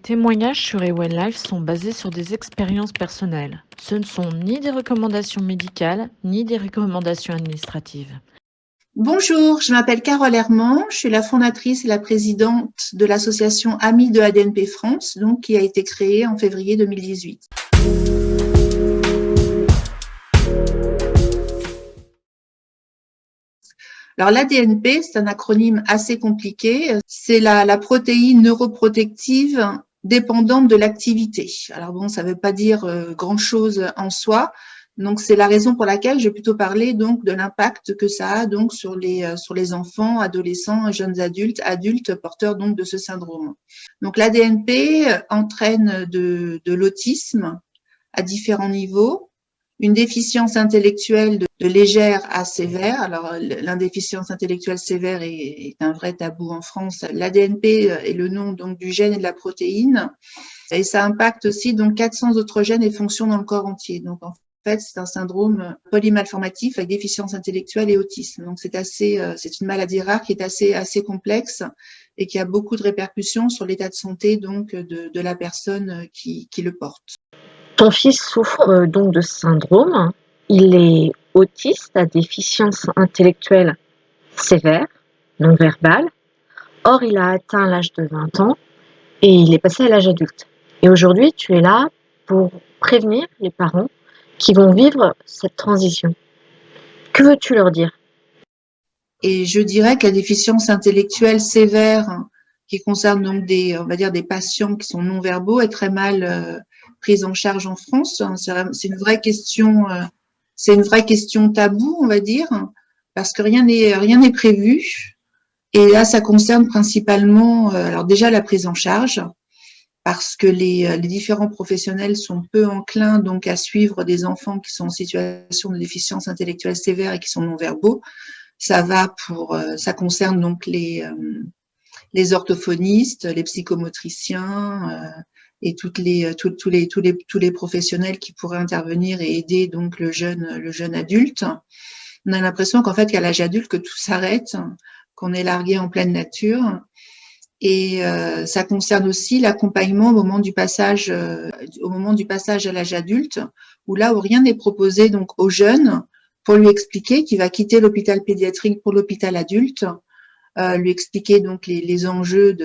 témoignages sur Ewen Life sont basés sur des expériences personnelles. Ce ne sont ni des recommandations médicales, ni des recommandations administratives. Bonjour, je m'appelle Carole Herman, je suis la fondatrice et la présidente de l'association Amis de ADNP France, donc, qui a été créée en février 2018. Alors l'ADNP, c'est un acronyme assez compliqué, c'est la protéine neuroprotective dépendante de l'activité. Alors bon, ça ne veut pas dire grand-chose en soi. Donc c'est la raison pour laquelle je vais plutôt parler donc de l'impact que ça a donc sur les enfants, adolescents, jeunes adultes porteurs donc de ce syndrome. Donc l'ADNP entraîne de l'autisme à différents niveaux, une déficience intellectuelle de légère à sévère. Alors l'indéficience intellectuelle sévère est un vrai tabou en France. L'ADNP est le nom donc du gène et de la protéine, et ça impacte aussi donc 400 autres gènes et fonctions dans le corps entier. Donc en fait, c'est un syndrome polymalformatif avec déficience intellectuelle et autisme. Donc c'est une maladie rare qui est assez complexe et qui a beaucoup de répercussions sur l'état de santé donc de la personne qui le porte. Ton fils souffre donc de ce syndrome. Il est autiste à déficience intellectuelle sévère, non verbale. Or, il a atteint l'âge de 20 ans et il est passé à l'âge adulte. Et aujourd'hui, tu es là pour prévenir les parents qui vont vivre cette transition. Que veux-tu leur dire? Et je dirais que la déficience intellectuelle sévère, qui concerne donc on va dire des patients qui sont non-verbaux, est très mal prise en charge en France. C'est une vraie question, taboue, on va dire, parce que rien n'est prévu. Et là, ça concerne principalement, alors déjà la prise en charge, parce que les différents professionnels sont peu enclins donc à suivre des enfants qui sont en situation de déficience intellectuelle sévère et qui sont non-verbaux. Ça concerne donc les orthophonistes, les psychomotriciens et tous les professionnels qui pourraient intervenir et aider donc le jeune adulte. On a l'impression qu'en fait, qu'à l'âge adulte, que tout s'arrête, qu'on est largué en pleine nature. Et ça concerne aussi l'accompagnement au moment du passage à l'âge adulte, où rien n'est proposé donc au jeune pour lui expliquer qu'il va quitter l'hôpital pédiatrique pour l'hôpital adulte, lui expliquer donc les enjeux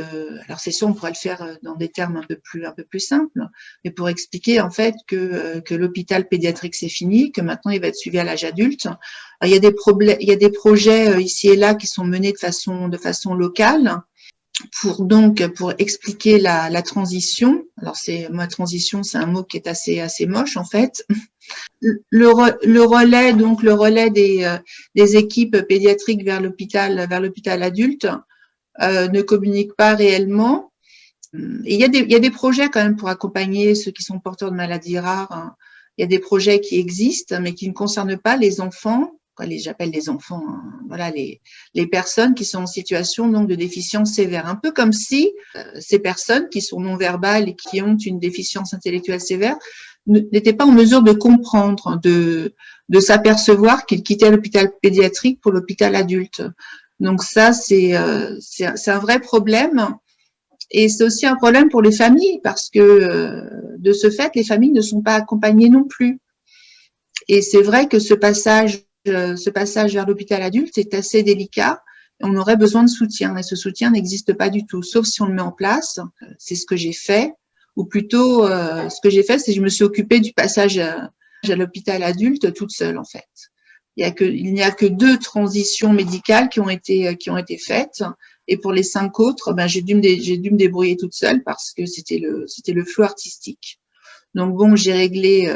alors c'est sûr, on pourrait le faire dans des termes un peu plus simples, mais pour expliquer en fait que l'hôpital pédiatrique c'est fini, que maintenant il va être suivi à l'âge adulte. Alors, il y a des projets ici et là qui sont menés de façon locale pour expliquer la transition. Alors transition, c'est un mot qui est assez moche en fait. Le relais des équipes pédiatriques vers l'hôpital adulte ne communique pas réellement. Et il y a des projets quand même pour accompagner ceux qui sont porteurs de maladies rares, hein. Il y a des projets qui existent, mais qui ne concernent pas les enfants. J'appelle les enfants, hein, voilà, les personnes qui sont en situation donc de déficience sévère. Un peu comme si ces personnes qui sont non-verbales et qui ont une déficience intellectuelle sévère n'étaient pas en mesure de comprendre, de s'apercevoir qu'ils quittaient l'hôpital pédiatrique pour l'hôpital adulte. Donc ça, c'est un vrai problème. Et c'est aussi un problème pour les familles parce que de ce fait, les familles ne sont pas accompagnées non plus. Et c'est vrai que ce passage vers l'hôpital adulte est assez délicat. On aurait besoin de soutien et ce soutien n'existe pas du tout, sauf si on le met en place. C'est ce que j'ai fait, ou plutôt ce que j'ai fait, c'est que je me suis occupée du passage à l'hôpital adulte toute seule en fait. Il n'y a que 2 transitions médicales qui ont été faites. Et pour les 5 autres, j'ai dû me débrouiller toute seule parce que c'était le flou artistique. Donc bon, j'ai réglé,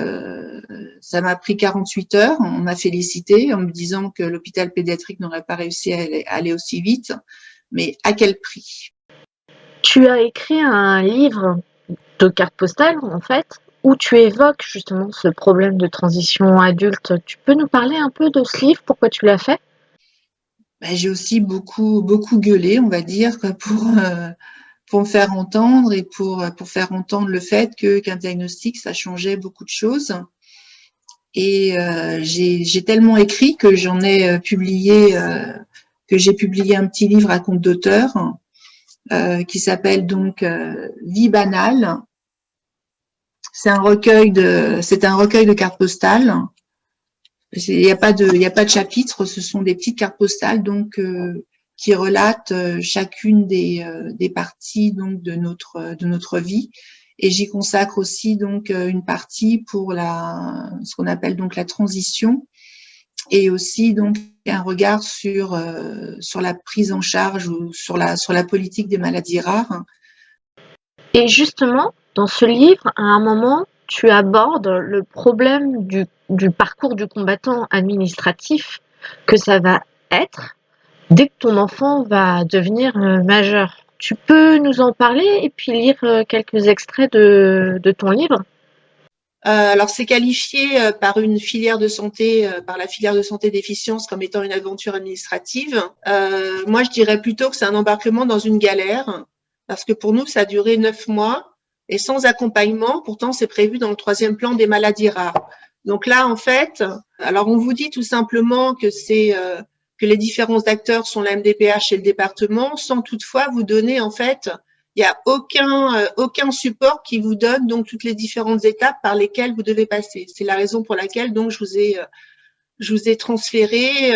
ça m'a pris 48 heures. On m'a félicité en me disant que l'hôpital pédiatrique n'aurait pas réussi à aller aussi vite. Mais à quel prix? Tu as écrit un livre de cartes postales, en fait, où tu évoques justement ce problème de transition adulte. Tu peux nous parler un peu de ce livre, pourquoi tu l'as fait? J'ai aussi beaucoup gueulé, on va dire, pour me faire entendre et pour faire entendre le fait qu'un diagnostic, ça changeait beaucoup de choses. Et j'ai tellement écrit que j'en ai publié, que j'ai publié un petit livre à compte d'auteur qui s'appelle donc Vie banale. C'est un recueil de cartes postales. Il n'y a pas de chapitre, ce sont des petites cartes postales donc qui relatent chacune des parties donc de notre vie. Et j'y consacre aussi donc une partie pour ce qu'on appelle donc la transition, et aussi donc un regard sur la prise en charge ou sur la politique des maladies rares. Et justement, dans ce livre, à un moment, tu abordes le problème du parcours du combattant administratif que ça va être dès que ton enfant va devenir majeur. Tu peux nous en parler et puis lire quelques extraits de ton livre? Alors, c'est qualifié par une filière de santé, par la filière de santé déficience comme étant une aventure administrative. Moi, je dirais plutôt que c'est un embarquement dans une galère, parce que pour nous, ça a duré 9 mois et sans accompagnement. Pourtant, c'est prévu dans le 3e plan des maladies rares. Donc là, en fait, alors on vous dit tout simplement que que les différents acteurs sont la MDPH et le département, sans toutefois vous donner en fait. Il n'y a aucun support qui vous donne donc toutes les différentes étapes par lesquelles vous devez passer. C'est la raison pour laquelle donc je vous ai transféré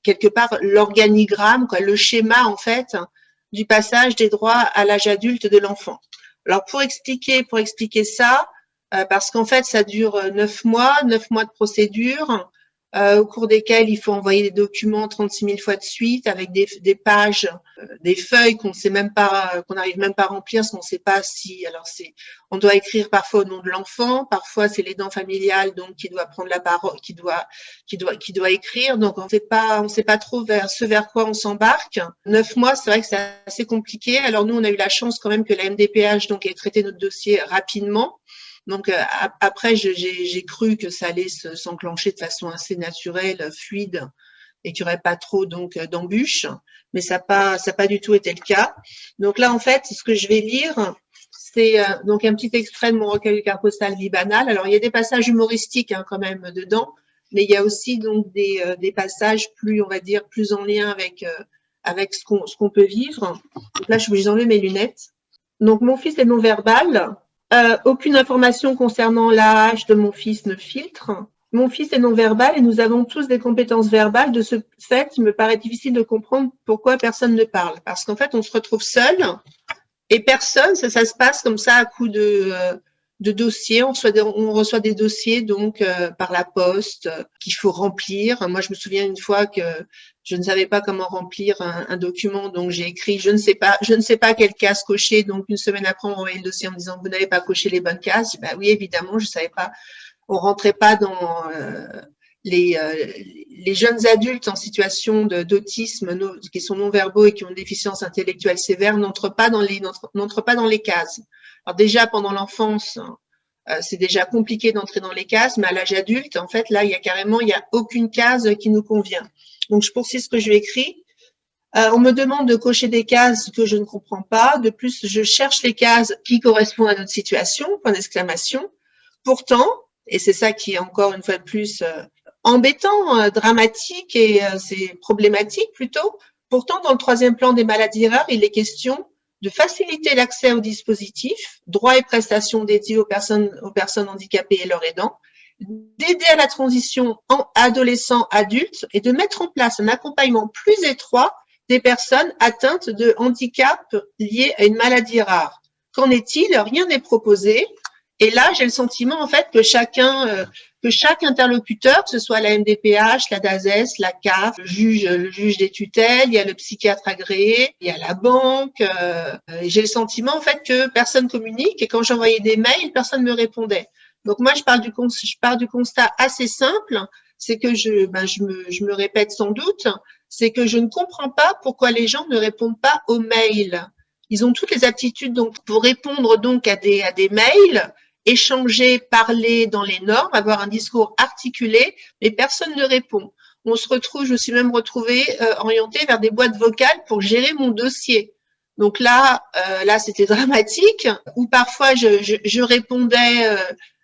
quelque part l'organigramme, le schéma en fait du passage des droits à l'âge adulte de l'enfant. Alors pour expliquer ça, parce qu'en fait ça dure 9 mois de procédure. Au cours desquels il faut envoyer des documents 36 000 fois de suite avec des pages, des feuilles qu'on n'arrive même pas à remplir parce qu'on ne sait pas si. Alors on doit écrire parfois au nom de l'enfant, parfois c'est l'aidant familial donc qui doit prendre la parole, qui doit écrire. Donc on sait pas trop vers quoi on s'embarque. 9 mois, c'est vrai que c'est assez compliqué. Alors nous on a eu la chance quand même que la MDPH donc ait traité notre dossier rapidement. Donc après, j'ai cru que ça allait s'enclencher de façon assez naturelle, fluide, et qu'il n'y aurait pas trop donc d'embûches, mais ça n'a pas du tout été le cas. Donc là, en fait, ce que je vais lire, c'est donc un petit extrait de mon recueil de cartes postales Vie banale. Alors il y a des passages humoristiques quand même dedans, mais il y a aussi donc des passages plus, on va dire, plus en lien avec ce qu'on peut vivre. Donc là, je vais enlever mes lunettes. Donc mon fils est non-verbal. Aucune information concernant l'âge de mon fils ne filtre. Mon fils est non-verbal et nous avons tous des compétences verbales. De ce fait, il me paraît difficile de comprendre pourquoi personne ne parle. Parce qu'en fait, on se retrouve seul et personne, ça se passe comme ça à coup de dossiers. On reçoit des dossiers donc par la poste qu'il faut remplir. Moi, je me souviens une fois que je ne savais pas comment remplir un document, donc j'ai écrit je ne sais pas quelle case cocher. Donc une semaine après, on m'a envoyé le dossier en me disant vous n'avez pas coché les bonnes cases. Bah oui, évidemment, je savais pas. On rentrait pas dans les jeunes adultes en situation d'autisme qui sont non-verbaux et qui ont une déficience intellectuelle sévère n'entrent pas dans les cases. Alors déjà pendant l'enfance, c'est déjà compliqué d'entrer dans les cases, mais à l'âge adulte, en fait, là, il y a aucune case qui nous convient. Donc je poursuis ce que je lui écris. On me demande de cocher des cases que je ne comprends pas. De plus, je cherche les cases qui correspondent à notre situation, point d'exclamation. Pourtant, et c'est ça qui est encore une fois de plus embêtant, dramatique et c'est problématique plutôt. Pourtant, dans le 3e plan des maladies rares, il est question de faciliter l'accès aux dispositifs, droits et prestations dédiés aux personnes handicapées et leurs aidants, d'aider à la transition adolescent-adulte et de mettre en place un accompagnement plus étroit des personnes atteintes de handicap liés à une maladie rare. Qu'en est-il? Rien n'est proposé. Et là, j'ai le sentiment en fait que chaque interlocuteur, que ce soit la MDPH, la DASES, la CAF, le juge des tutelles, il y a le psychiatre agréé, il y a la banque. J'ai le sentiment en fait que personne communique et quand j'envoyais des mails, personne ne me répondait. Donc moi, je pars du constat assez simple, c'est que je me répète sans doute, c'est que je ne comprends pas pourquoi les gens ne répondent pas aux mails. Ils ont toutes les aptitudes donc pour répondre donc à des mails, échanger, parler dans les normes, avoir un discours articulé, mais personne ne répond. Je me suis même retrouvée orientée vers des boîtes vocales pour gérer mon dossier. Donc là, c'était dramatique. Ou parfois je répondais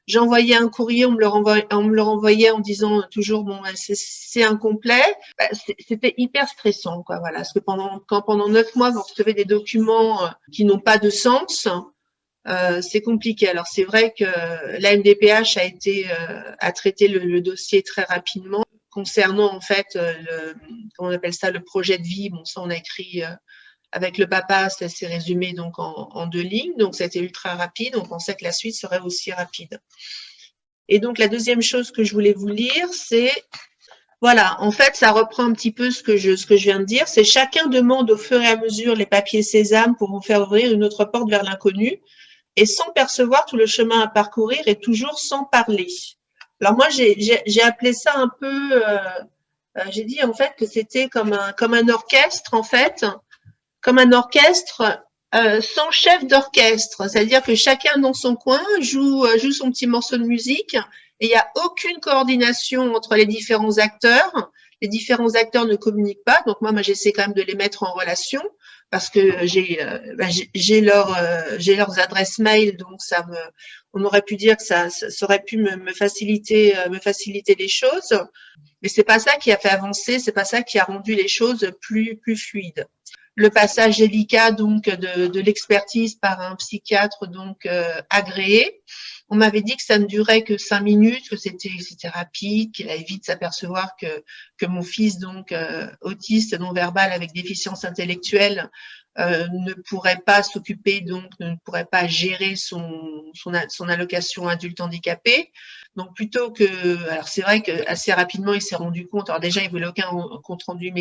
J'envoyais un courrier, on me le renvoyait en disant toujours bon, ben, c'est incomplet. Ben, c'était hyper stressant, quoi. Voilà, parce que pendant 9 mois vous recevez des documents qui n'ont pas de sens, c'est compliqué. Alors c'est vrai que la MDPH a traité le dossier très rapidement concernant en fait comment on appelle ça, le projet de vie. Bon, ça on a écrit avec le papa, ça s'est résumé donc en 2 lignes, donc ça a été ultra rapide. On pensait que la suite serait aussi rapide. Et donc la deuxième chose que je voulais vous lire, c'est voilà, en fait, ça reprend un petit peu ce que je viens de dire. C'est chacun demande au fur et à mesure les papiers sésame pour vous faire ouvrir une autre porte vers l'inconnu, et sans percevoir tout le chemin à parcourir et toujours sans parler. Alors moi, j'ai appelé ça un peu, j'ai dit en fait que c'était comme un orchestre en fait, comme un orchestre sans chef d'orchestre, c'est-à-dire que chacun dans son coin joue son petit morceau de musique et il n'y a aucune coordination entre les différents acteurs. Les différents acteurs ne communiquent pas, donc moi j'essaie quand même de les mettre en relation parce que j'ai leurs adresses mail, donc on aurait pu dire que ça aurait pu me faciliter les choses, mais c'est pas ça qui a fait avancer, c'est pas ça qui a rendu les choses plus fluides. Le passage délicat donc de l'expertise par un psychiatre donc agréé. On m'avait dit que ça ne durait que 5 minutes, que c'était rapide, qu'il allait vite s'apercevoir que mon fils donc autiste non verbal avec déficience intellectuelle ne pourrait pas s'occuper, donc ne pourrait pas gérer son allocation adulte handicapé. Donc plutôt que, alors c'est vrai que assez rapidement il s'est rendu compte. Alors déjà il voulait aucun compte rendu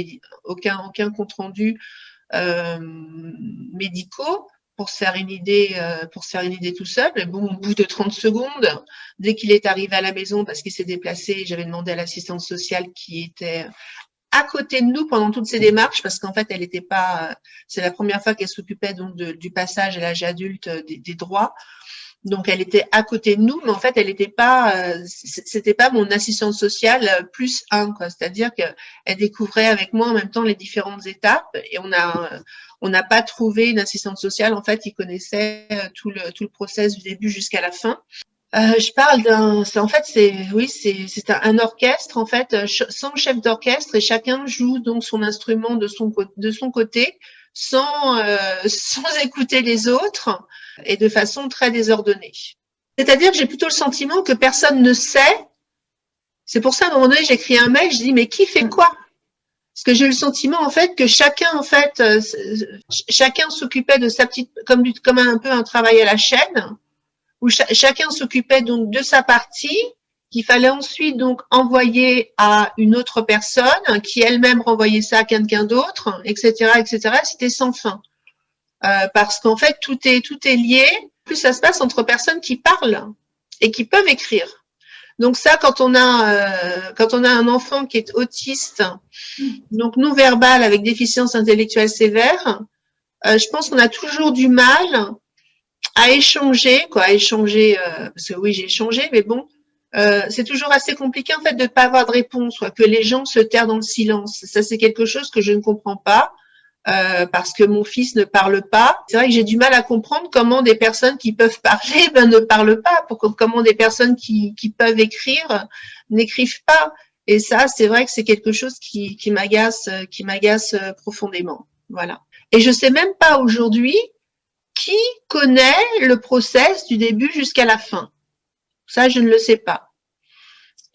médicaux pour se faire une idée tout seul. Mais bon, au bout de 30 secondes, dès qu'il est arrivé à la maison, parce qu'il s'est déplacé, j'avais demandé à l'assistante sociale qui était à côté de nous pendant toutes ces démarches, parce qu'en fait, elle n'était pas, c'est la première fois qu'elle s'occupait donc du passage à l'âge adulte des droits. Donc, elle était à côté de nous, mais en fait, elle n'était pas, c'était pas mon assistante sociale plus un, quoi. C'est-à-dire qu'elle découvrait avec moi en même temps les différentes étapes et on n'a pas trouvé une assistante sociale, en fait, qui connaissait tout le process du début jusqu'à la fin. Je parle en fait, c'est un orchestre, en fait, sans chef d'orchestre et chacun joue donc son instrument de son côté sans écouter les autres et de façon très désordonnée. C'est-à-dire que j'ai plutôt le sentiment que personne ne sait. C'est pour ça, à un moment donné, j'écris un mail, je dis, mais qui fait quoi? Parce que j'ai eu le sentiment, en fait, que chacun s'occupait de sa petite, comme un peu un travail à la chaîne, où chacun s'occupait donc de sa partie, qu'il fallait ensuite donc envoyer à une autre personne, qui elle-même renvoyait ça à quelqu'un d'autre, etc., etc. C'était sans fin. Parce qu'en fait, tout est lié. Plus ça se passe entre personnes qui parlent et qui peuvent écrire. Donc ça, quand on a un enfant qui est autiste, donc non verbal avec déficience intellectuelle sévère, je pense qu'on a toujours du mal à échanger, parce que oui, j'ai échangé, mais bon, c'est toujours assez compliqué en fait de ne pas avoir de réponse, soit que les gens se terrent dans le silence. Ça, c'est quelque chose que je ne comprends pas. Parce que mon fils ne parle pas. C'est vrai que j'ai du mal à comprendre comment des personnes qui peuvent parler ne parlent pas, comment des personnes qui peuvent écrire n'écrivent pas. Et ça, c'est vrai que c'est quelque chose qui m'agace profondément. Voilà. Et je sais même pas aujourd'hui qui connaît le process du début jusqu'à la fin. Ça, je ne le sais pas.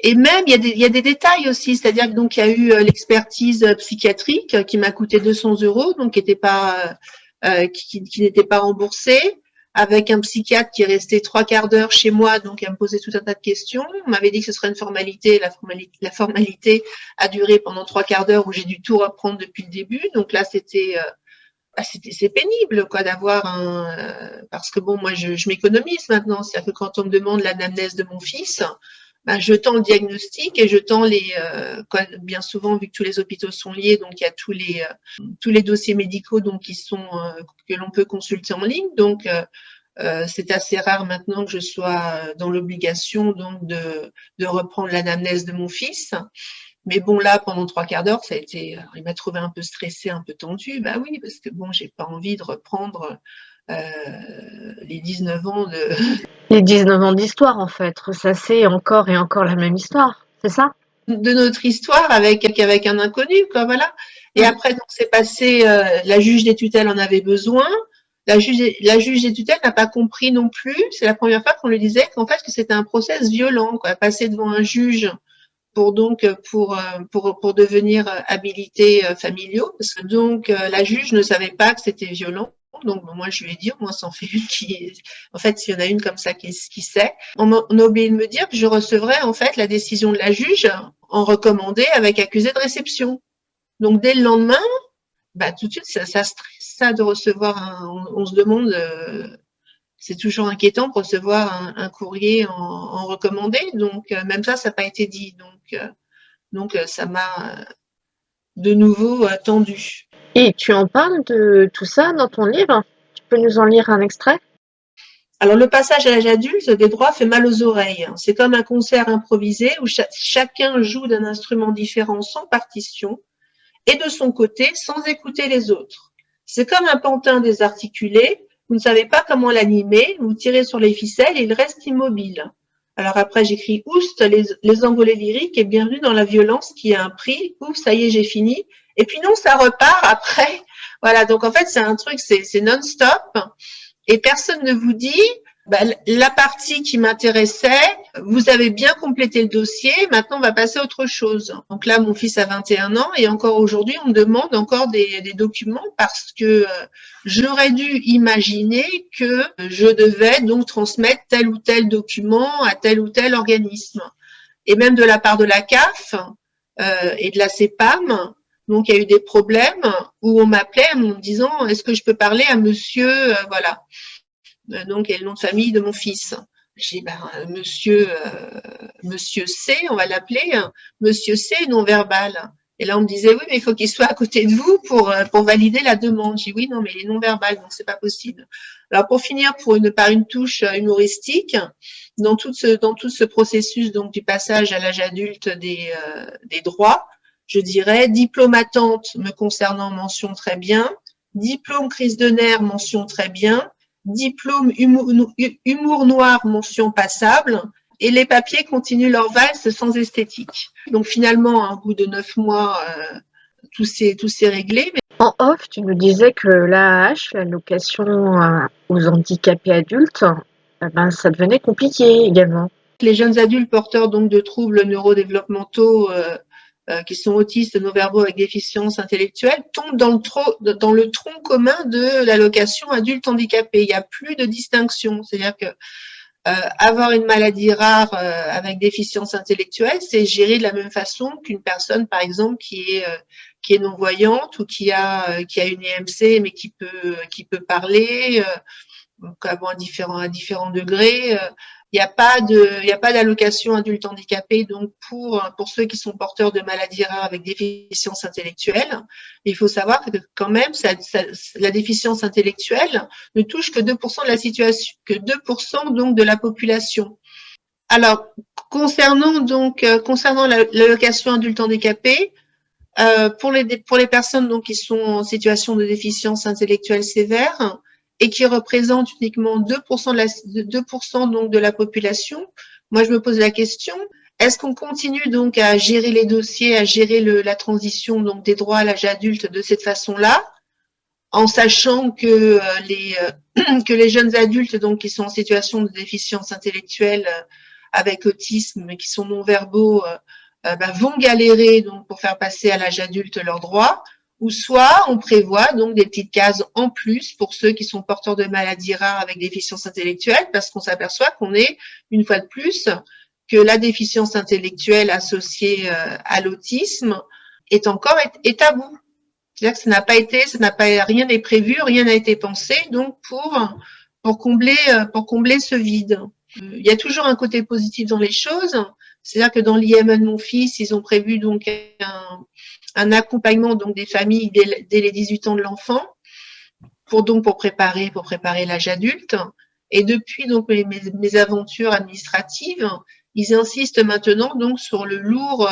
Et même, il y a des détails aussi, c'est-à-dire que donc il y a eu l'expertise psychiatrique qui m'a coûté 200 €, donc qui n'était pas remboursée, avec un psychiatre qui est resté 3/4 d'heure chez moi, donc à me poser tout un tas de questions. On m'avait dit que ce serait une formalité, la formalité a duré pendant 3/4 d'heure où j'ai dû tout reprendre depuis le début. Donc là, c'est pénible quoi d'avoir parce que bon, moi je m'économise maintenant, c'est-à-dire que quand on me demande l'anamnèse de mon fils, ben, je tends le diagnostic et je tends bien souvent, vu que tous les hôpitaux sont liés, donc il y a tous les dossiers médicaux donc que l'on peut consulter en ligne. Donc c'est assez rare maintenant que je sois dans l'obligation donc de reprendre l'anamnèse de mon fils. Mais bon, là, pendant 3/4 d'heure, il m'a trouvé un peu stressée, un peu tendue. Bah oui, parce que bon, j'ai pas envie de reprendre les 19 ans Les 19 ans d'histoire, en fait, ressasser encore et encore la même histoire, c'est ça? De notre histoire avec un inconnu, quoi, voilà. Et Mmh. après, donc, c'est passé, la juge des tutelles en avait besoin. La juge des tutelles n'a pas compris non plus. C'est la première fois qu'on lui disait qu'en fait, que c'était un process violent, quoi. Passer devant un juge pour devenir habilités familiaux. Parce que donc, la juge ne savait pas que c'était violent. Donc, moi, je lui ai dit, moi, ça en fait une qui, en fait, s'il y en a une comme ça qui sait. On a oublié de me dire que je recevrais, en fait, la décision de la juge en recommandé avec accusé de réception. Donc, dès le lendemain, bah, tout de suite, ça stresse, ça, de recevoir on se demande, c'est toujours inquiétant de recevoir un courrier en recommandé. Donc, même ça n'a pas été dit. Donc, ça m'a de nouveau tendu. Et tu en parles de tout ça dans ton livre? Tu peux nous en lire un extrait? Alors, le passage à l'âge adulte des droits fait mal aux oreilles. C'est comme un concert improvisé où chacun joue d'un instrument différent sans partition et de son côté sans écouter les autres. C'est comme un pantin désarticulé. Vous ne savez pas comment l'animer, vous tirez sur les ficelles et il reste immobile. Alors après, j'écris Oust, les envolées lyriques et bienvenue dans la violence qui a un prix. Ouf, ça y est, j'ai fini. Et puis non, ça repart après. Voilà, donc en fait, c'est un truc, c'est non-stop. Et personne ne vous dit, bah, la partie qui m'intéressait, vous avez bien complété le dossier, maintenant on va passer à autre chose. Donc là, mon fils a 21 ans et encore aujourd'hui, on me demande encore des documents parce que j'aurais dû imaginer que je devais donc transmettre tel ou tel document à tel ou tel organisme. Et même de la part de la CAF et de la CEPAM, donc il y a eu des problèmes où on m'appelait en me disant est-ce que je peux parler à monsieur voilà donc et le nom de famille de mon fils. J'ai dit monsieur C, on va l'appeler monsieur C non verbal. Et là on me disait oui mais il faut qu'il soit à côté de vous pour valider la demande. J'ai dit oui non mais il est non verbal donc c'est pas possible. Alors pour finir par une touche humoristique dans tout ce processus donc du passage à l'âge adulte des droits, je dirais diplôme attente me concernant mention très bien, diplôme crise de nerfs mention très bien, diplôme humour noir mention passable et les papiers continuent leur valse sans esthétique. Donc finalement, à un bout de 9 mois, tout s'est réglé. En off, tu nous disais que l'AAH, l'allocation aux handicapés adultes, ben, ça devenait compliqué également. Les jeunes adultes porteurs donc de troubles neurodéveloppementaux qui sont autistes, non-verbaux avec déficience intellectuelle tombent dans le tronc commun de l'allocation adulte handicapé. Il n'y a plus de distinction. C'est-à-dire que avoir une maladie rare avec déficience intellectuelle, c'est géré de la même façon qu'une personne, par exemple, qui est non-voyante ou qui a une EMC mais qui peut parler, à différents degrés. Il n'y a pas d'allocation adulte handicapé donc pour ceux qui sont porteurs de maladies rares avec déficience intellectuelle. Il faut savoir que quand même la déficience intellectuelle ne touche que 2% de la situation, que 2% donc de la population. Alors concernant l'allocation adulte handicapé, pour les personnes donc qui sont en situation de déficience intellectuelle sévère et qui représentent uniquement 2% donc de la population, moi je me pose la question, est-ce qu'on continue donc à gérer les dossiers, à gérer la transition donc des droits à l'âge adulte de cette façon-là, en sachant que que les jeunes adultes donc qui sont en situation de déficience intellectuelle avec autisme mais qui sont non verbaux vont galérer donc pour faire passer à l'âge adulte leurs droits, ou soit on prévoit donc des petites cases en plus pour ceux qui sont porteurs de maladies rares avec déficience intellectuelle, parce qu'on s'aperçoit qu'on est une fois de plus que la déficience intellectuelle associée à l'autisme est encore tabou. C'est-à-dire que rien n'est prévu, rien n'a été pensé donc pour combler ce vide. Il y a toujours un côté positif dans les choses. C'est-à-dire que dans l'IME de mon fils, ils ont prévu donc un accompagnement donc des familles dès les 18 ans de l'enfant pour préparer l'âge adulte. Et depuis donc mes aventures administratives, ils insistent maintenant donc sur le lourd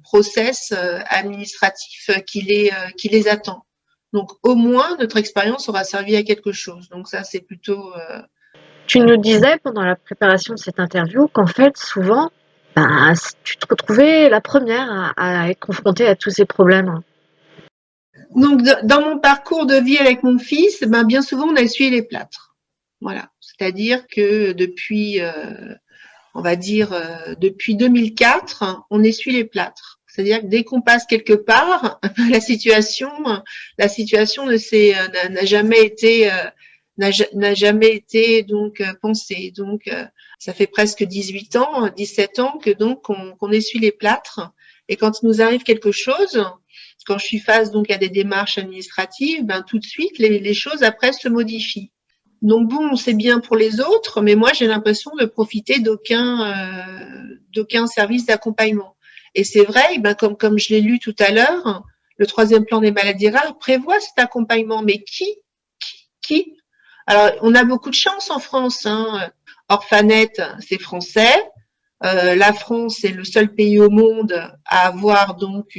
process administratif qui les attend. Donc au moins notre expérience aura servi à quelque chose. Donc ça c'est plutôt Tu nous disais pendant la préparation de cette interview qu'en fait, souvent, ben, tu te retrouvais la première à être confrontée à tous ces problèmes. Donc, dans mon parcours de vie avec mon fils, ben, bien souvent, on a essuyé les plâtres. Voilà. C'est-à-dire que depuis, on va dire, depuis 2004, on essuie les plâtres. C'est-à-dire que dès qu'on passe quelque part, la situation n'a jamais été, n'a jamais été donc pensée. Donc, ça fait presque 18 ans, 17 ans que donc qu'on essuie les plâtres. Et quand il nous arrive quelque chose, quand je suis face donc à des démarches administratives, ben tout de suite les choses après se modifient. Donc bon, c'est bien pour les autres, mais moi j'ai l'impression de profiter d'aucun service d'accompagnement. Et c'est vrai, ben comme je l'ai lu tout à l'heure, le troisième plan des maladies rares prévoit cet accompagnement. Mais qui? Alors on a beaucoup de chance en France. Hein. Orphanet, c'est français. La France est le seul pays au monde à avoir donc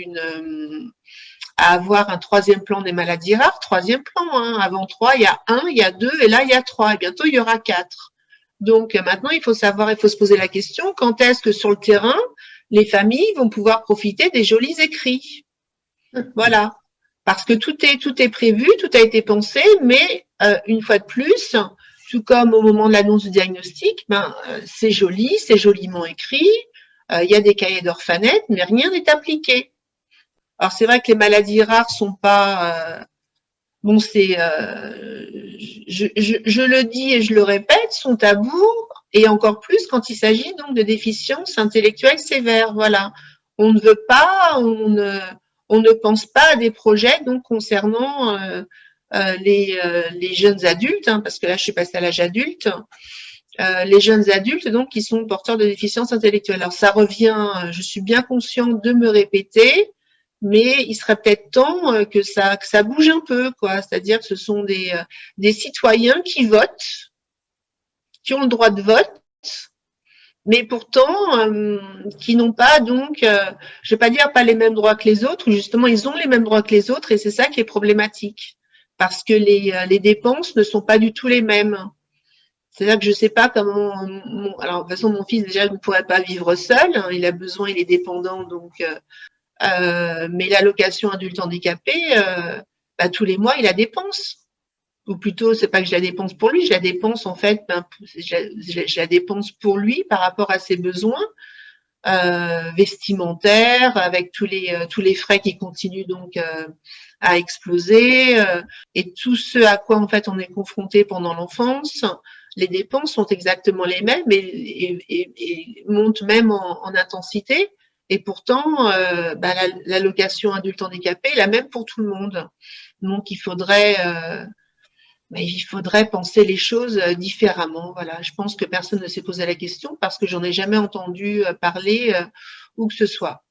à avoir un troisième plan des maladies rares, troisième plan. Hein. Avant 3, il y a 1, il y a 2, et là, il y a 3. Et bientôt, il y aura 4. Donc, maintenant, il faut se poser la question, quand est-ce que sur le terrain, les familles vont pouvoir profiter des jolis écrits? Voilà. Parce que tout est prévu, tout a été pensé, mais une fois de plus, tout comme au moment de l'annonce du diagnostic, c'est joli, c'est joliment écrit, il y a des cahiers d'orphanettes, mais rien n'est appliqué. Alors c'est vrai que les maladies rares sont pas bon, c'est je le dis et je le répète, sont tabous, et encore plus quand il s'agit donc de déficiences intellectuelles sévères. Voilà, on ne veut pas, on ne pense pas à des projets donc concernant les jeunes adultes, hein, parce que là je suis passée à l'âge adulte. Les jeunes adultes donc qui sont porteurs de déficiences intellectuelles. Alors ça revient, je suis bien consciente de me répéter, mais il serait peut-être temps que ça bouge un peu, quoi. C'est-à-dire que ce sont des citoyens qui votent, qui ont le droit de vote, mais pourtant qui n'ont pas donc, je vais pas dire pas les mêmes droits que les autres, ou justement ils ont les mêmes droits que les autres, et c'est ça qui est problématique, parce que les dépenses ne sont pas du tout les mêmes. C'est-à-dire que je sais pas comment. Alors de toute façon, mon fils déjà ne pourrait pas vivre seul. Hein, il a besoin, il est dépendant, donc. Mais l'allocation adulte handicapé, tous les mois, il la dépense. Ou plutôt, c'est pas que je la dépense pour lui, je la dépense en fait, je la dépense pour lui par rapport à ses besoins vestimentaires, avec tous les frais qui continuent donc à exploser, et tout ce à quoi en fait on est confronté pendant l'enfance. Les dépenses sont exactement les mêmes et montent même en intensité. Et pourtant, l'allocation adulte handicapé est la même pour tout le monde. Donc, il faudrait penser les choses différemment. Voilà. Je pense que personne ne s'est posé la question parce que j'en ai jamais entendu parler où que ce soit.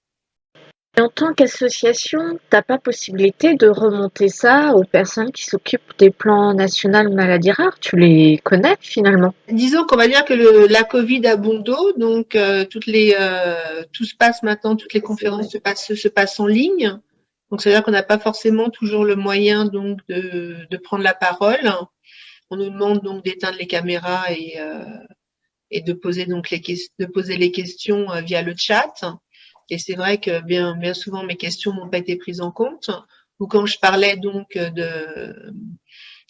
Et en tant qu'association, t'as pas possibilité de remonter ça aux personnes qui s'occupent des plans nationaux maladies rares? Tu les connais finalement? Disons qu'on va dire que la Covid a bon dos, donc tout se passe maintenant, toutes les conférences se passent en ligne. Donc c'est-à-dire qu'on n'a pas forcément toujours le moyen donc de prendre la parole. On nous demande donc d'éteindre les caméras et de poser donc les questions via le chat. Et c'est vrai que bien souvent mes questions n'ont pas été prises en compte. Ou quand je parlais donc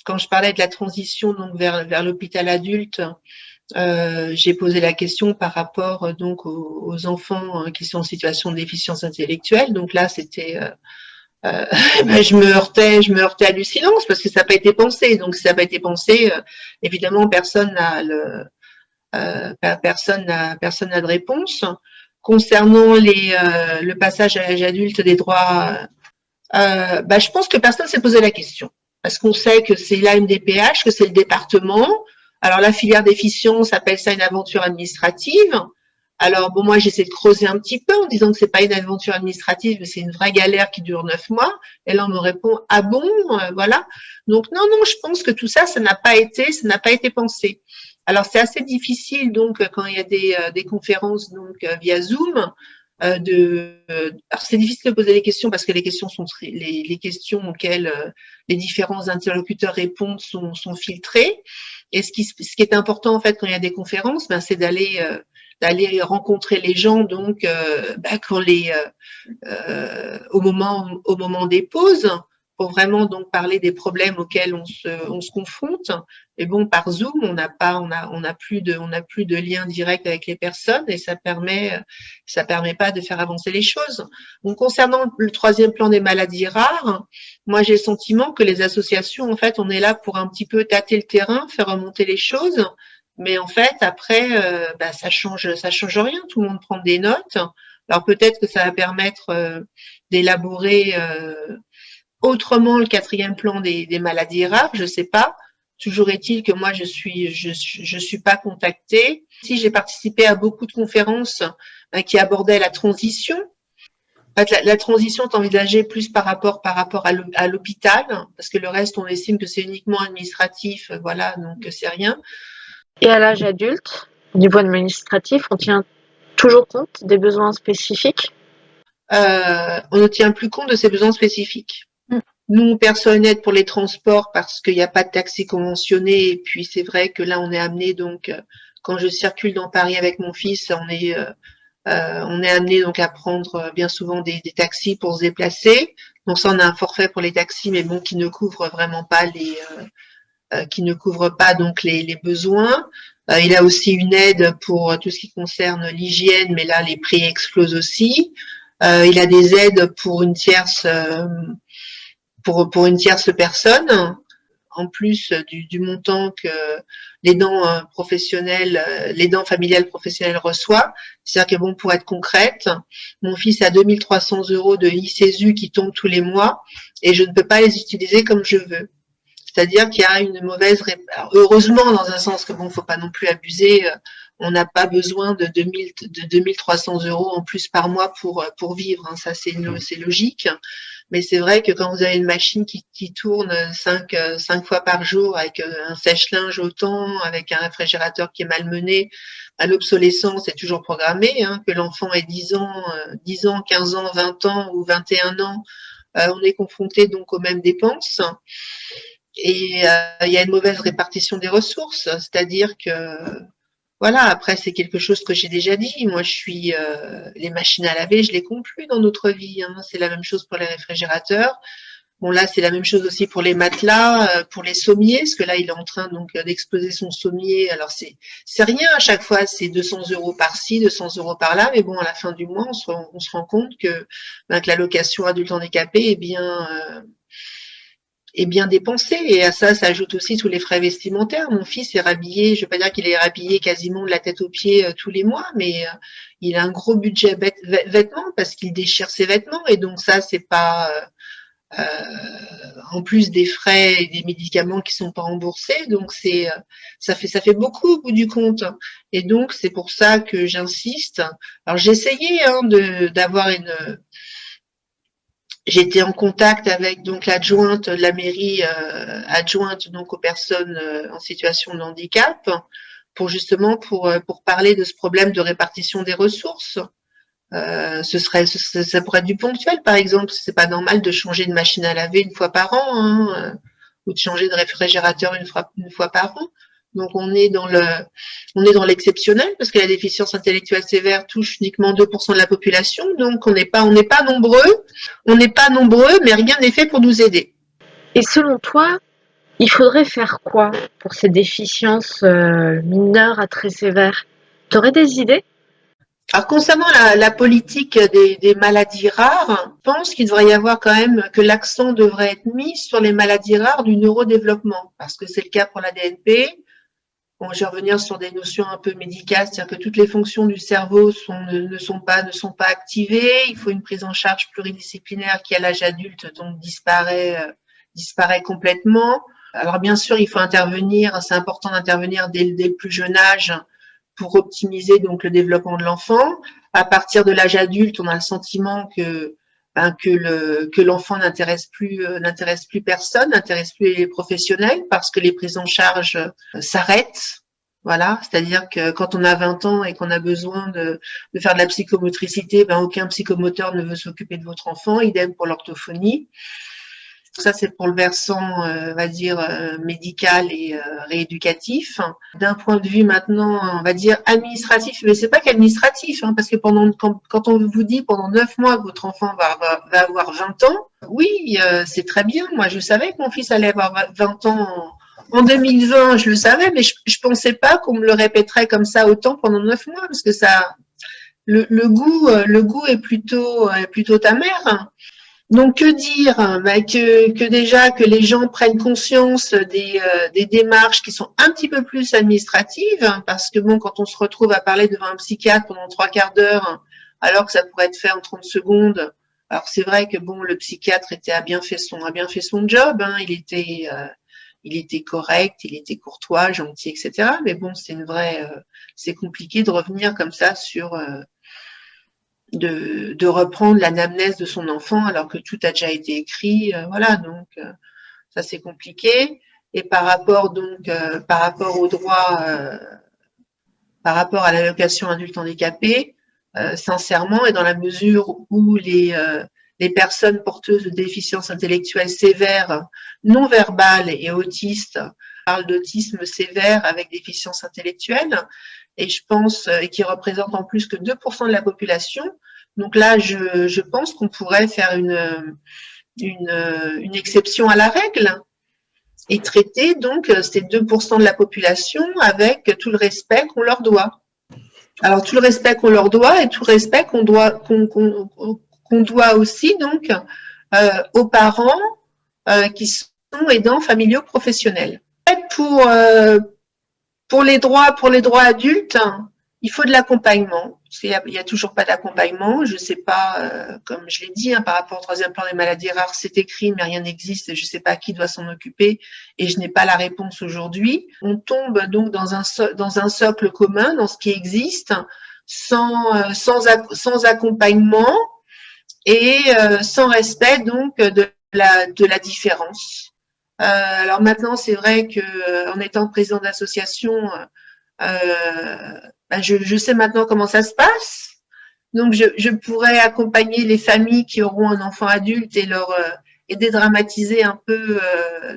quand je parlais de la transition donc vers l'hôpital adulte, j'ai posé la question par rapport donc aux enfants qui sont en situation de déficience intellectuelle. Donc là, c'était je me heurtais à du silence parce que ça n'a pas été pensé. Donc si ça n'a pas été pensé, évidemment personne n'a de réponse. Concernant le passage à l'âge adulte des droits, je pense que personne s'est posé la question. Parce qu'on sait que c'est la MDPH, que c'est le département. Alors la filière déficience appelle ça une aventure administrative. Alors bon, moi j'essaie de creuser un petit peu en disant que c'est pas une aventure administrative, mais c'est une vraie galère qui dure 9 mois. Et là on me répond ah bon, voilà. Donc non, je pense que tout ça, ça n'a pas été pensé. Alors c'est assez difficile donc quand il y a des conférences donc via Zoom. Alors c'est difficile de poser les questions parce que les questions les questions auxquelles les différents interlocuteurs répondent sont filtrées. Et ce qui est important en fait quand il y a des conférences, c'est d'aller rencontrer les gens donc quand au moment des pauses pour vraiment donc parler des problèmes auxquels on se confronte. Mais bon, par Zoom, on n'a plus de lien direct avec les personnes et ça permet pas de faire avancer les choses. Donc, concernant le troisième plan des maladies rares, moi, j'ai le sentiment que les associations, en fait, on est là pour un petit peu tâter le terrain, faire remonter les choses. Mais en fait, après, ça change rien. Tout le monde prend des notes. Alors peut-être que ça va permettre d'élaborer autrement le quatrième plan des maladies rares, je sais pas. Toujours est-il que moi je suis pas contactée. Si j'ai participé à beaucoup de conférences qui abordaient la transition. En fait, la transition est envisagée plus par rapport à l'hôpital, parce que le reste on estime que c'est uniquement administratif, voilà, donc c'est rien. Et à l'âge adulte, au niveau administratif, on tient toujours compte des besoins spécifiques? On ne tient plus compte de ces besoins spécifiques. Nous, personne n'aide pour les transports parce qu'il n'y a pas de taxi conventionné. Et puis, c'est vrai que là, on est amené, donc, quand je circule dans Paris avec mon fils, on est amené donc à prendre bien souvent des taxis pour se déplacer. Donc ça, on a un forfait pour les taxis, mais bon, qui ne couvre vraiment pas donc les besoins. Il a aussi une aide pour tout ce qui concerne l'hygiène, mais là, les prix explosent aussi. Il a des aides pour une tierce personne, en plus du montant que les dents les dents familiales professionnelles reçoivent. C'est-à-dire que bon, pour être concrète, mon fils a 2300 € de ICSU qui tombent tous les mois et je ne peux pas les utiliser comme je veux. C'est-à-dire qu'il y a une mauvaise heureusement dans un sens que bon, faut pas non plus abuser. On n'a pas besoin de 2300 € en plus par mois pour vivre. Hein. Ça c'est logique. Mais c'est vrai que quand vous avez une machine qui tourne 5 fois par jour avec un sèche-linge autant, avec un réfrigérateur qui est malmené, l'obsolescence est toujours programmée. Hein, que l'enfant ait 10 ans, 15 ans, 20 ans ou 21 ans, on est confronté donc aux mêmes dépenses. Et il y a une mauvaise répartition des ressources, c'est-à-dire que voilà, après c'est quelque chose que j'ai déjà dit. Moi, les machines à laver, je les compte plus dans notre vie. Hein. C'est la même chose pour les réfrigérateurs. Bon là, c'est la même chose aussi pour les matelas, pour les sommiers, parce que là, il est en train donc d'exploser son sommier. Alors c'est rien à chaque fois, c'est 200 € par-ci, 200 € par-là, mais bon, à la fin du mois, on se rend compte que l'allocation adulte handicapé est bien dépensé. Et à ça s'ajoutent aussi tous les frais vestimentaires. Mon fils est rhabillé, je ne vais pas dire qu'il est rhabillé quasiment de la tête aux pieds tous les mois, mais il a un gros budget vêtements parce qu'il déchire ses vêtements. Et donc ça, c'est pas en plus des frais et des médicaments qui sont pas remboursés. Donc ça fait beaucoup au bout du compte. Et donc c'est pour ça que j'insiste. Alors j'ai essayé d'avoir J'étais en contact avec donc l'adjointe de la mairie, adjointe donc aux personnes en situation de handicap, pour justement pour parler de ce problème de répartition des ressources. Ça pourrait être du ponctuel, par exemple. C'est pas normal de changer de machine à laver une fois par an, hein, ou de changer de réfrigérateur une fois par an. Donc on est dans l'exceptionnel parce que la déficience intellectuelle sévère touche uniquement 2% de la population. Donc on n'est pas nombreux, mais rien n'est fait pour nous aider. Et selon toi, il faudrait faire quoi pour ces déficiences mineures à très sévères? Tu aurais des idées? Alors concernant la politique des maladies rares, je pense qu'il devrait y avoir quand même que l'accent devrait être mis sur les maladies rares du neurodéveloppement, parce que c'est le cas pour la DNP. Bon, je vais revenir sur des notions un peu médicales, c'est-à-dire que toutes les fonctions du cerveau ne sont pas activées. Il faut une prise en charge pluridisciplinaire qui, à l'âge adulte, donc disparaît complètement. Alors bien sûr, il faut intervenir. C'est important d'intervenir dès le plus jeune âge pour optimiser donc le développement de l'enfant. À partir de l'âge adulte, on a le sentiment que l'enfant n'intéresse plus personne, n'intéresse plus les professionnels parce que les prises en charge s'arrêtent. Voilà, c'est-à-dire que quand on a 20 ans et qu'on a besoin de faire de la psychomotricité, aucun psychomoteur ne veut s'occuper de votre enfant, idem pour l'orthophonie. Ça, c'est pour le versant, on va dire, médical et rééducatif. D'un point de vue maintenant, on va dire administratif, mais c'est pas qu'administratif, hein, parce que quand on vous dit pendant 9 mois que votre enfant va avoir 20 ans, oui, c'est très bien. Moi, je savais que mon fils allait avoir 20 ans en 2020, je le savais, mais je pensais pas qu'on me le répéterait comme ça autant pendant 9 mois, parce que ça, le goût est plutôt amer. Donc que dire, que déjà que les gens prennent conscience des démarches qui sont un petit peu plus administratives, hein, parce que bon, quand on se retrouve à parler devant un psychiatre pendant 3/4 d'heure, alors que ça pourrait être fait en 30 secondes, alors c'est vrai que bon, le psychiatre a bien fait son job, hein, il était correct, il était courtois, gentil, etc. Mais bon, c'est compliqué de revenir comme ça sur de reprendre l'anamnèse de son enfant alors que tout a déjà été écrit, voilà, donc ça c'est compliqué. Et par rapport au droit, par rapport à l'allocation adulte handicapé, sincèrement, et dans la mesure où les personnes porteuses de déficiences intellectuelles sévères, non verbales et autistes parlent d'autisme sévère avec déficience intellectuelle, et je pense, et qui représente en plus que 2% de la population. Donc là, je pense qu'on pourrait faire une exception à la règle et traiter donc ces 2% de la population avec tout le respect qu'on leur doit. Alors tout le respect qu'on leur doit et tout le respect qu'on doit aussi donc aux parents qui sont aidants familiaux professionnels. Pour les droits adultes, il faut de l'accompagnement. Il y a toujours pas d'accompagnement. Je sais pas, comme je l'ai dit, hein, par rapport au 3e plan des maladies rares, c'est écrit, mais rien n'existe. Je sais pas qui doit s'en occuper et je n'ai pas la réponse aujourd'hui. On tombe donc dans un socle commun, dans ce qui existe, sans accompagnement et sans respect donc de la différence. Alors maintenant, c'est vrai que en étant président d'association, je sais maintenant comment ça se passe. Donc, je pourrais accompagner les familles qui auront un enfant adulte et dédramatiser un peu,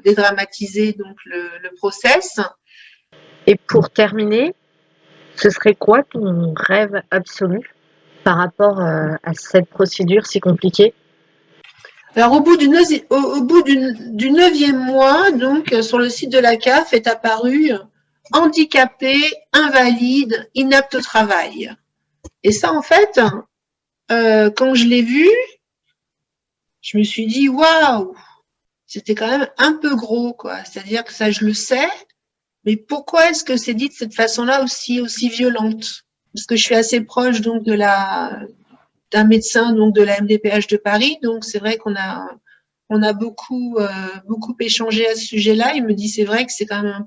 dédramatiser donc le process. Et pour terminer, ce serait quoi ton rêve absolu par rapport à cette procédure si compliquée? Alors, au bout du 9e mois, donc, sur le site de la CAF est apparu handicapé, invalide, inapte au travail. Et ça, en fait, quand je l'ai vu, je me suis dit, waouh, c'était quand même un peu gros, quoi. C'est-à-dire que ça, je le sais, mais pourquoi est-ce que c'est dit de cette façon-là aussi violente? Parce que je suis assez proche, donc, d'un médecin, donc, de la MDPH de Paris. Donc, c'est vrai qu'on a beaucoup échangé à ce sujet-là. Il me dit, c'est vrai que c'est quand même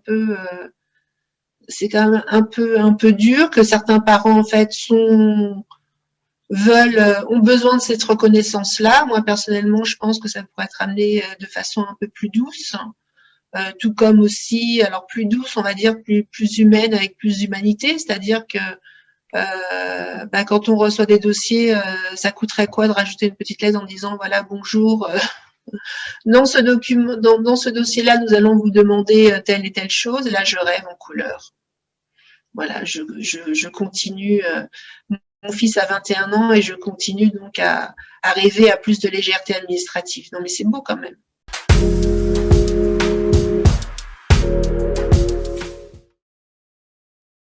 un peu dur, que certains parents, en fait, ont besoin de cette reconnaissance-là. Moi, personnellement, je pense que ça pourrait être amené de façon un peu plus douce, tout comme aussi, alors plus douce, on va dire, plus humaine, avec plus d'humanité, c'est-à-dire que quand on reçoit des dossiers, ça coûterait quoi de rajouter une petite lettre en disant, voilà, bonjour, dans ce dossier-là, nous allons vous demander telle et telle chose, et là, je rêve en couleur. Voilà, je continue. Mon fils a 21 ans et je continue donc à rêver à plus de légèreté administrative. Non, mais c'est beau quand même.